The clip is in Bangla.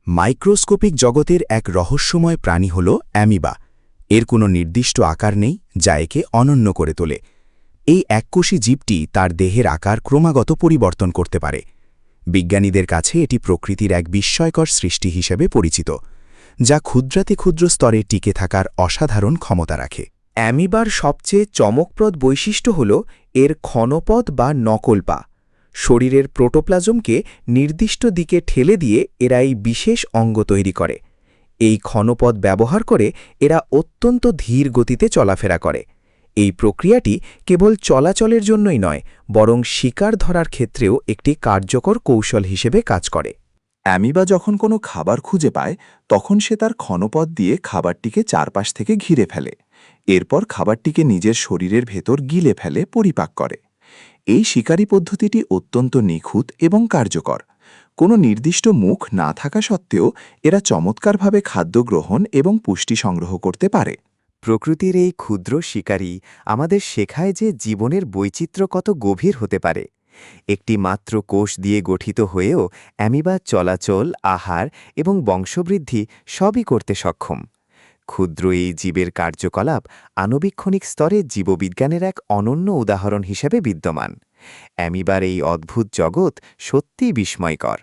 মাইক্রোস্কোপিক জগতের এক রহস্যময় প্রাণী হল অ্যামিবা। এর কোনো নির্দিষ্ট আকার নেই যা একে অনন্য করে তোলে। এই এককোষী জীবটি তার দেহের আকার ক্রমাগত পরিবর্তন করতে পারে। বিজ্ঞানীদের কাছে এটি প্রকৃতির এক বিস্ময়কর সৃষ্টি হিসেবে পরিচিত, যা ক্ষুদ্রাতি ক্ষুদ্র স্তরে টিকে থাকার অসাধারণ ক্ষমতা রাখে। অ্যামিবার সবচেয়ে চমকপ্রদ বৈশিষ্ট্য হল এর ক্ষণপথ বা নকল পা। শরীরের প্রোটোপ্লাজমকে নির্দিষ্ট দিকে ঠেলে দিয়ে এরা এই বিশেষ অঙ্গ তৈরি করে। এই ক্ষণপথ ব্যবহার করে এরা অত্যন্ত ধীর গতিতে চলাফেরা করে। এই প্রক্রিয়াটি কেবল চলাচলের জন্যই নয়, বরং শিকার ধরার ক্ষেত্রেও একটি কার্যকর কৌশল হিসেবে কাজ করে। অ্যামিবা যখন কোনো খাবার খুঁজে পায়, তখন সে তার ক্ষণপথ দিয়ে খাবারটিকে চারপাশ থেকে ঘিরে ফেলে। এরপর খাবারটিকে নিজের শরীরের ভেতর গিলে ফেলে, পরিপাক করে। এই শিকারী পদ্ধতিটি অত্যন্ত নিখুঁত এবং কার্যকর। কোনো নির্দিষ্ট মুখ না থাকা সত্ত্বেও এরা চমৎকারভাবে খাদ্য গ্রহণ এবং পুষ্টি সংগ্রহ করতে পারে। প্রকৃতির এই ক্ষুদ্র শিকারী আমাদের শেখায় যে জীবনের বৈচিত্র্য কত গভীর হতে পারে। একটি মাত্র কোষ দিয়ে গঠিত হয়েও অ্যামিবা চলাচল, আহার এবং বংশবৃদ্ধি সবই করতে সক্ষম। ক্ষুদ্র এই জীবের কার্যকলাপ আণুবীক্ষণিক স্তরে জীববিজ্ঞানের এক অনন্য উদাহরণ হিসেবে বিদ্যমান। অ্যামিবার এই অদ্ভুত জগৎ সত্যিই বিস্ময়কর।